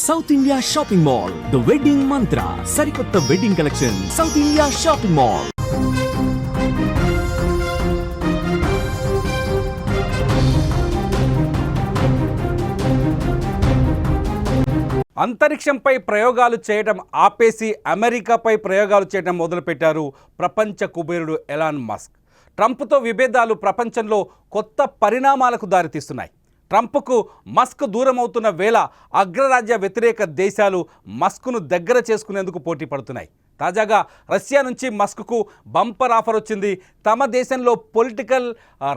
South India shopping mall, the wedding mantra, సరికొత్త wedding collection, south India shopping mall. అంతరిక్షంపై ప్రయోగాలు చేయడం ఆపేసి అమెరికాపై ప్రయోగాలు చేయడం మొదలుపెట్టారు ప్రపంచ కుబేరుడు ఎలాన్ మస్క్. ట్రంప్తో విభేదాలు ప్రపంచంలో కొత్త పరిణామాలకు దారితీస్తున్నాయి. ట్రంప్కు మస్క్ దూరం అవుతున్న వేళ అగ్రరాజ్య వ్యతిరేక దేశాలు మస్క్ను దగ్గర చేసుకునేందుకు పోటీ పడుతున్నాయి. తాజాగా రష్యా నుంచి మస్క్కు బంపర్ ఆఫర్ వచ్చింది. తమ దేశంలో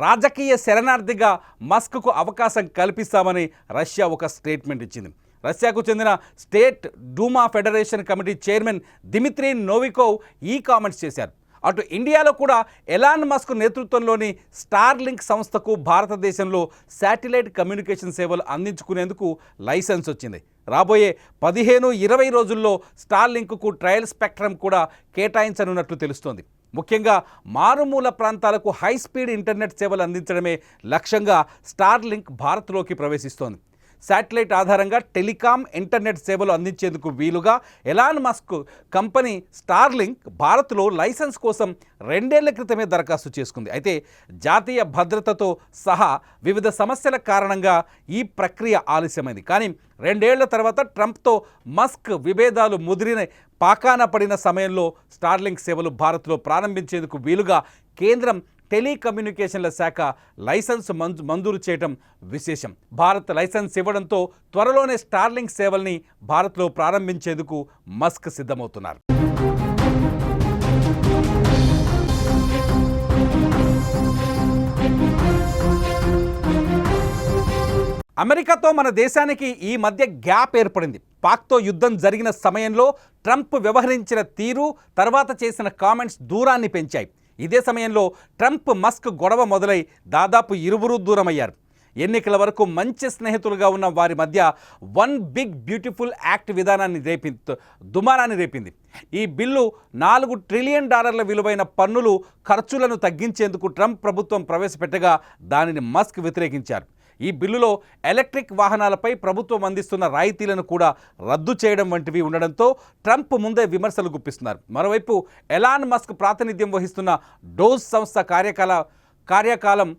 రాజకీయ శరణార్థిగా మస్క్కు అవకాశం కల్పిస్తామని రష్యా ఒక స్టేట్మెంట్ ఇచ్చింది. రష్యాకు చెందిన state డూమా federation committee chairman Dmitry నోవికోవ్ ఈ కామెంట్స్ చేశారు. అటు ఇండియాలో కూడా ఎలాన్ మస్క్ నేతృత్వంలోని స్టార్లింక్ సంస్థకు భారతదేశంలో శాటిలైట్ కమ్యూనికేషన్ సేవలు అందించుకునేందుకు లైసెన్స్ వచ్చింది. రాబోయే 15-20 రోజుల్లో స్టార్లింక్కు ట్రయల్ స్పెక్ట్రమ్ కూడా కేటాయించనున్నట్లు తెలుస్తోంది. ముఖ్యంగా మారుమూల ప్రాంతాలకు హై స్పీడ్ ఇంటర్నెట్ సేవలు అందించడమే లక్ష్యంగా స్టార్లింక్ భారత్లోకి ప్రవేశిస్తోంది. శాటిలైట్ ఆధారంగా టెలికాం ఇంటర్నెట్ సేవలు అందించేందుకు వీలుగా ఎలాన్ మస్క్ కంపెనీ స్టార్లింక్ భారత్లో లైసెన్స్ కోసం 2 ఏళ్ల క్రితమే దరఖాస్తు చేసుకుంది. అయితే జాతీయ భద్రతతో సహా వివిధ సమస్యల కారణంగా ఈ ప్రక్రియ ఆలస్యమైంది. కానీ 2 ఏళ్ల తర్వాత ట్రంప్తో మస్క్ విభేదాలు ముదిరిన పాకాన పడిన సమయంలో స్టార్లింక్ సేవలు భారత్లో ప్రారంభించేందుకు వీలుగా కేంద్రం టెలికమ్యూనికేషన్ల శాఖ లైసెన్స్ మంజూరు చేయడం విశేషం. భారత్ లైసెన్స్ ఇవ్వడంతో త్వరలోనే స్టార్లింక్ సేవల్ని భారత్లో ప్రారంభించేందుకు మస్క్ సిద్ధమవుతున్నారు. అమెరికాతో మన దేశానికి ఈ మధ్య గ్యాప్ ఏర్పడింది. పాక్తో యుద్ధం జరిగిన సమయంలో ట్రంప్ వ్యవహరించిన తీరు, తర్వాత చేసిన కామెంట్స్ దూరాన్ని పెంచాయి. ఇదే సమయంలో ట్రంప్ మస్క్ గొడవ మొదలై దాదాపు ఇరువురు దూరమయ్యారు. ఎన్నికల వరకు మంచి స్నేహితులుగా ఉన్న వారి మధ్య వన్ బిగ్ బ్యూటిఫుల్ యాక్ట్ దుమారాన్ని రేపింది. ఈ బిల్లు $4 ట్రిలియన్ విలువైన పన్నులు ఖర్చులను తగ్గించేందుకు ట్రంప్ ప్రభుత్వం ప్రవేశపెట్టగా దానిని మస్క్ వ్యతిరేకించారు. ఈ బిల్లులో ఎలక్ట్రిక్ వాహనాలపై ప్రభుత్వం అందిస్తున్న రాయితీలను కూడా రద్దు చేయడం వంటివి ఉండడంతో ట్రంప్ ముందే విమర్శలు గుప్పిస్తున్నారు. మరోవైపు ఎలాన్ మస్క్ ప్రాతినిధ్యం వహిస్తున్న డోజ్ సంస్థ కార్యకాలం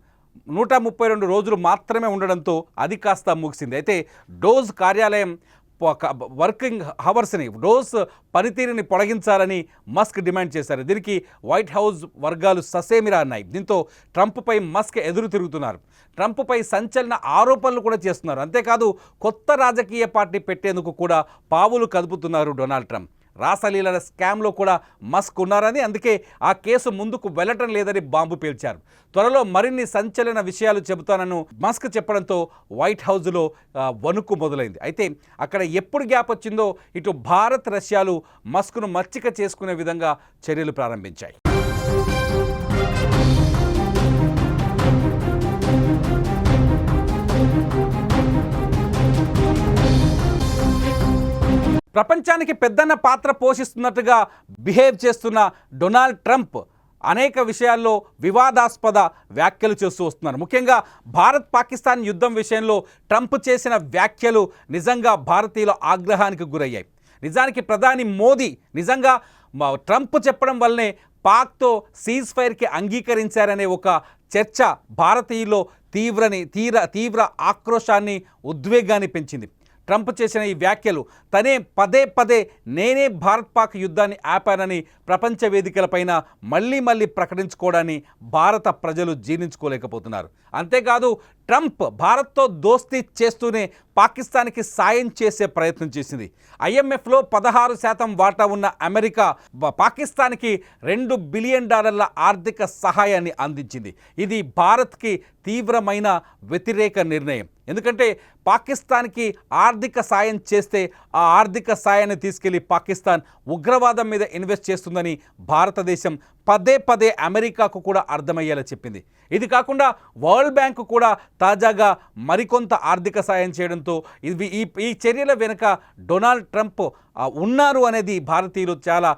132 రోజులు మాత్రమే ఉండడంతో అది కాస్త ముగిసింది. అయితే డోజ్ కార్యాలయం వర్కింగ్ హవర్స్ని డోజ్ పనితీరుని పొడిగించాలని మస్క్ డిమాండ్ చేశారు. దీనికి వైట్ హౌస్ వర్గాలు ససేమిరా అన్నాయి. దీంతో ట్రంప్పై మస్క్ ఎదురు తిరుగుతున్నారు. ట్రంప్పై సంచలన ఆరోపణలు కూడా చేస్తున్నారు. అంతేకాదు కొత్త రాజకీయ పార్టీ పెట్టేందుకు కూడా పావులు కదుపుతున్నారు డొనాల్డ్ ట్రంప్. రాసలీలల స్కామ్లో కూడా మస్క్ ఉన్నారని, అందుకే ఆ కేసు ముందుకు వెళ్ళటం లేదని బాంబు పేల్చారు. త్వరలో మరిన్ని సంచలన విషయాలు చెబుతానని మస్క్ చెప్పడంతో వైట్ హౌస్లో వణుకు మొదలైంది. అయితే అక్కడ ఎప్పుడు గ్యాప్ వచ్చిందో ఇటు భారత్, రష్యాలు మస్క్ను మచ్చిక చేసుకునే విధంగా చర్యలు ప్రారంభించాయి. ప్రపంచానికి పెద్దన్న పాత్ర పోషిస్తున్నట్టుగా బిహేవ్ చేస్తున్న డొనాల్డ్ ట్రంప్ అనేక విషయాల్లో వివాదాస్పద వ్యాఖ్యలు చేస్తూ వస్తున్నారు. ముఖ్యంగా భారత్ పాకిస్తాన్ యుద్ధం విషయంలో ట్రంప్ చేసిన వ్యాఖ్యలు నిజంగా భారతీయుల ఆగ్రహానికి గురయ్యాయి. నిజానికి ప్రధాని మోదీ నిజంగా ట్రంప్ చెప్పడం వల్లనే పాక్తో సీజ్ ఫైర్కి అంగీకరించారనే ఒక చర్చ భారతీయుల్లో తీవ్ర ఆక్రోశాన్ని, ఉద్వేగాన్ని పెంచింది. ట్రంప్ చేసిన ఈ వ్యాఖ్యలు తనే పదే నేనే భారత్ పాక్ యుద్ధాన్ని ఆపానని ప్రపంచ వేదికలపైన మళ్ళీ ప్రకటించుకోవడాన్ని భారత ప్రజలు జీర్ణించుకోలేకపోతున్నారు. అంతేకాదు ట్రంప్ భారత్తో దోస్తీ చేస్తూనే పాకిస్తాన్కి సాయం చేసే ప్రయత్నం చేసింది. IMFలో 16% వాటా ఉన్న అమెరికా పాకిస్తాన్కి $2 బిలియన్ ఆర్థిక సహాయాన్ని అందించింది. ఇది భారత్కి తీవ్రమైన వ్యతిరేక నిర్ణయం. ఎందుకంటే పాకిస్తాన్కి ఆర్థిక సాయం చేస్తే ఆ ఆర్థిక సాయాన్ని తీసుకెళ్లి పాకిస్తాన్ ఉగ్రవాదం మీద ఇన్వెస్ట్ చేస్తుందని భారతదేశం పదే అమెరికాకు కూడా అర్థమయ్యేలా చెప్పింది. ఇది కాకుండా వరల్డ్ బ్యాంకు కూడా తాజాగా మరికొంత ఆర్థిక సాయం చేయడంతో ఈ చర్యల వెనుక డొనాల్డ్ ట్రంప్ ఉన్నారు అనేది భారతీయులు చాలా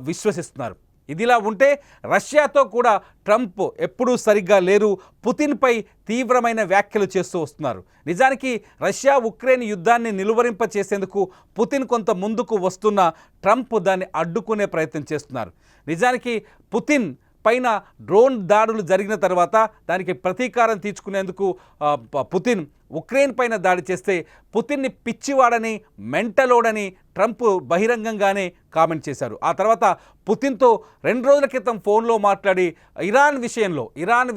విశ్వసిస్తున్నారు. ఇదిలా ఉంటే రష్యాతో కూడా ట్రంప్ ఎప్పుడూ సరిగ్గా లేరు, పుతిన్పై తీవ్రమైన వ్యాఖ్యలు చేస్తూ వస్తున్నారు. నిజానికి రష్యా ఉక్రెయిన్ యుద్ధాన్ని నిలువరింప చేసేందుకు పుతిన్ కొంత ముందుకు వస్తున్న ట్రంప్ దాన్ని అడ్డుకునే ప్రయత్నం చేస్తున్నారు. నిజానికి పుతిన్ పైన డ్రోన్ దాడులు జరిగిన తర్వాత దానికి ప్రతీకారం తీర్చుకునేందుకు పుతిన్ ఉక్రెయిన్ పైన దాడి చేస్తే పుతిన్ని పిచ్చివాడని, మెంటలోడని ట్రంప్ బహిరంగంగానే కామెంట్ చేశారు. ఆ తర్వాత పుతిన్తో 2 రోజుల క్రితం ఫోన్లో మాట్లాడి ఇరాన్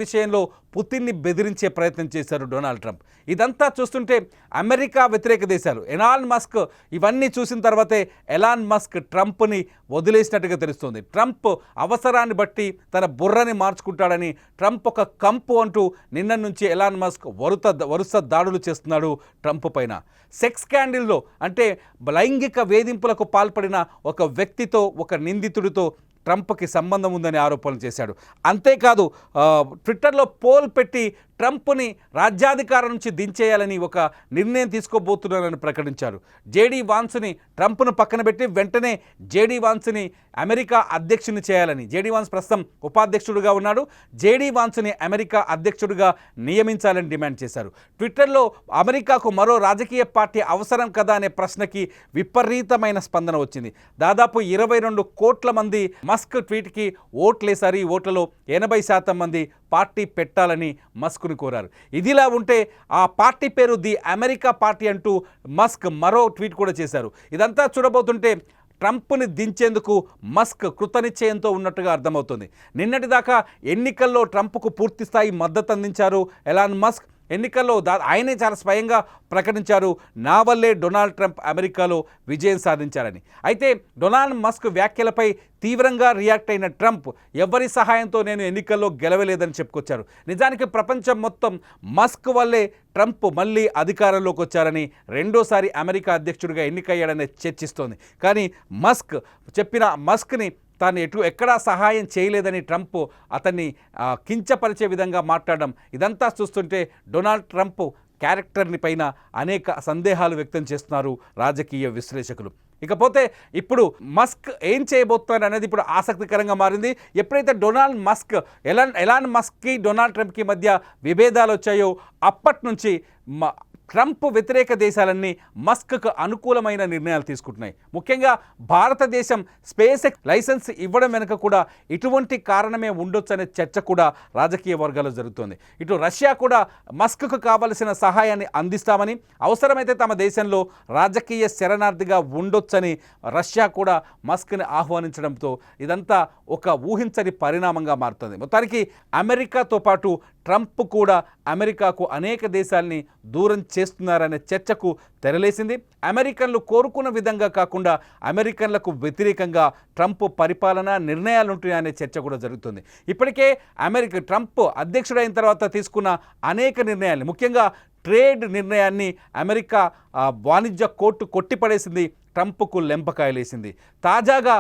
విషయంలో పుతిన్ని బెదిరించే ప్రయత్నం చేశారు డొనాల్డ్ ట్రంప్. ఇదంతా చూస్తుంటే అమెరికా వ్యతిరేక దేశాలు, ఎలాన్ మస్క్ ఇవన్నీ చూసిన తర్వాతే ఎలాన్ మస్క్ ట్రంప్ని వదిలేసినట్టుగా తెలుస్తుంది. ట్రంప్ అవసరాన్ని బట్టి తన బుర్రని మార్చుకుంటాడని ట్రంప్ ఒక కంపు అంటూ నిన్న నుంచి ఎలాన్ మస్క్ వరుస దాడులు చేస్తున్నాడు ట్రంప్ పైన. సెక్స్ స్కాండిల్లో అంటే లైంగిక వేధింపులకు పాల్పడిన ఒక వ్యక్తితో, ఒక నిందితుడితో ట్రంప్కి సంబంధం ఉందని ఆరోపణలు చేశాడు. అంతేకాదు ట్విట్టర్లో పోల్ పెట్టి ట్రంప్ని రాజ్యాధికారం నుంచి దించేయాలని ఒక నిర్ణయం తీసుకోబోతున్నారని ప్రకటించారు. జేడీ వాన్స్ని ట్రంప్ను పక్కన పెట్టి వెంటనే జేడీ వాన్స్ని అమెరికా అధ్యక్షుని చేయాలని, జేడీ వాన్స్ ప్రస్తుతం ఉపాధ్యక్షుడిగా ఉన్నాడు, జేడీ వాన్స్ని అమెరికా అధ్యక్షుడిగా నియమించాలని డిమాండ్ చేశారు. ట్విట్టర్లో అమెరికాకు మరో రాజకీయ పార్టీ అవసరం కదా అనే ప్రశ్నకి విపరీతమైన స్పందన వచ్చింది. దాదాపు 22 కోట్ల మంది మస్క్ ట్వీట్కి ఓట్లేశారు. ఈ ఓట్లలో 80% మంది పార్టీ పెట్టాలని మస్క్ను కోరారు. ఇదిలా ఉంటే ఆ పార్టీ పేరు ది అమెరికా పార్టీ అంటూ మస్క్ మరో ట్వీట్ కూడా చేశారు. ఇదంతా చూడబోతుంటే ట్రంప్ని దించేందుకు మస్క్ కృతనిశ్చయంతో ఉన్నట్టుగా అర్థమవుతుంది. నిన్నటిదాకా ఎన్నికల్లో ట్రంప్కు పూర్తిస్థాయి మద్దతు అందించారు ఎలాన్ మస్క్. ఎన్నికల్లో ఆయనే చాలా స్వయంగా ప్రకటించారు, నా వల్లే డొనాల్డ్ ట్రంప్ అమెరికాలో విజయం సాధించారని. అయితే డొనాల్డ్ మస్క్ వ్యాఖ్యలపై తీవ్రంగా రియాక్ట్ అయిన ట్రంప్ ఎవరి సహాయంతో నేను ఎన్నికల్లో గెలవలేదని చెప్పుకొచ్చారు. నిజానికి ప్రపంచం మొత్తం మస్క్ వల్లే ట్రంప్ మళ్ళీ అధికారంలోకి వచ్చారని, రెండోసారి అమెరికా అధ్యక్షుడిగా ఎన్నికయ్యాడని చర్చిస్తోంది. కానీ మస్క్ని తాను ఎక్కడా సహాయం చేయలేదని ట్రంప్ అతన్ని కించపరిచే విధంగా మాట్లాడడం, ఇదంతా చూస్తుంటే డొనాల్డ్ ట్రంప్ క్యారెక్టర్ని పైన అనేక సందేహాలు వ్యక్తం చేస్తున్నారు రాజకీయ విశ్లేషకులు. ఇకపోతే ఇప్పుడు మస్క్ ఏం చేయబోతున్నారు అనేది ఇప్పుడు ఆసక్తికరంగా మారింది. ఎప్పుడైతే డొనాల్డ్ మస్క్ ఎలాన్ మస్క్కి డొనాల్డ్ ట్రంప్కి మధ్య విభేదాలు వచ్చాయో అప్పటి నుంచి ట్రంప్ వ్యతిరేక దేశాలన్నీ మస్క్కు అనుకూలమైన నిర్ణయాలు తీసుకుంటున్నాయి. ముఖ్యంగా భారతదేశం స్పేస్ ఎక్స్ లైసెన్స్ ఇవ్వడం వెనుక కూడా ఇటువంటి కారణమే ఉండొచ్చనే చర్చ కూడా రాజకీయ వర్గాల్లో జరుగుతోంది. ఇటు రష్యా కూడా మస్క్కు కావలసిన సహాయాన్ని అందిస్తామని, అవసరమైతే తమ దేశంలో రాజకీయ శరణార్థిగా ఉండొచ్చని రష్యా కూడా మస్క్ని ఆహ్వానించడంతో ఇదంతా ఒక ఊహించని పరిణామంగా మారుతుంది. మొత్తానికి అమెరికాతో పాటు ట్రంప్ కూడా అమెరికాకు అనేక దేశాలని దూరం చేస్తున్నారనే చర్చకు తెరలేసింది. అమెరికన్లు కోరుకున్న విధంగా కాకుండా అమెరికన్లకు వ్యతిరేకంగా ట్రంప్ పరిపాలన నిర్ణయాలుంటాయనే చర్చ కూడా జరుగుతుంది. ఇప్పటికే ట్రంప్ అధ్యక్షుడైన తర్వాత తీసుకున్న అనేక నిర్ణయాలు, ముఖ్యంగా ట్రేడ్ నిర్ణయాన్ని అమెరికా వాణిజ్య కోర్టు కొట్టిపడేసింది, ట్రంప్కు లెంపకాయలేసింది. తాజాగా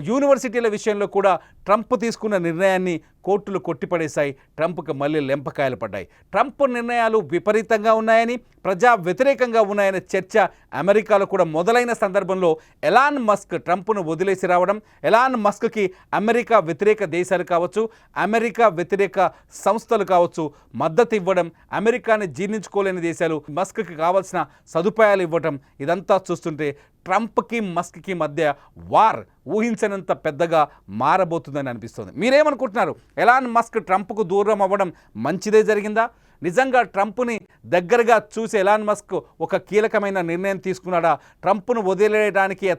యూనివర్సిటీల విషయంలో కూడా ట్రంప్ తీసుకున్న నిర్ణయాన్ని కోర్టులు కొట్టిపడేశాయి, ట్రంప్కి మళ్ళీ లెంపకాయలు పడ్డాయి. ట్రంప్ నిర్ణయాలు విపరీతంగా ఉన్నాయని, ప్రజా వ్యతిరేకంగా ఉన్నాయనే చర్చ అమెరికాలో కూడా మొదలైన సందర్భంలో ఎలాన్ మస్క్ ట్రంప్ను వదిలేసి రావడం, ఎలాన్ మస్క్కి అమెరికా వ్యతిరేక దేశాలు కావచ్చు, అమెరికా వ్యతిరేక సంస్థలు కావచ్చు మద్దతు ఇవ్వడం, అమెరికాని జీర్ణించుకోలేని దేశాలు మస్క్కి కావాల్సిన సదుపాయాలు ఇవ్వడం, ఇదంతా చూస్తుంటే ట్రంప్కి మస్క్కి మధ్య వార్ ఊహించనంత పెద్దగా మారబోతుందని అనిపిస్తుంది. మీరేమనుకుంటున్నారు? ఎలాన్ మస్క్ ట్రంప్కు దూరం అవ్వడం మంచిదే జరిగిందా? నిజంగా ట్రంప్ని దగ్గరగా చూసి ఎలాన్ మస్క్ ఒక కీలకమైన నిర్ణయం తీసుకున్నాడా? ట్రంప్ను వదిలేయడానికి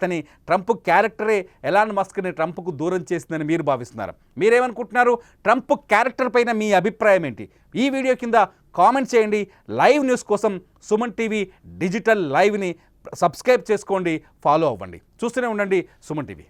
ట్రంప్ క్యారెక్టరే ఎలాన్ మస్క్ని ట్రంప్కు దూరం చేసిందని మీరు భావిస్తున్నారు? మీరేమనుకుంటున్నారు? ట్రంప్ క్యారెక్టర్ పైన మీ అభిప్రాయం ఏంటి? ఈ వీడియో కింద కామెంట్ చేయండి. లైవ్ న్యూస్ కోసం సుమన్ టీవీ డిజిటల్ లైవ్ని సబ్స్క్రైబ్ చేసుకోండి, ఫాలో అవ్వండి, చూస్తూనే ఉండండి సుమన్ టీవీ.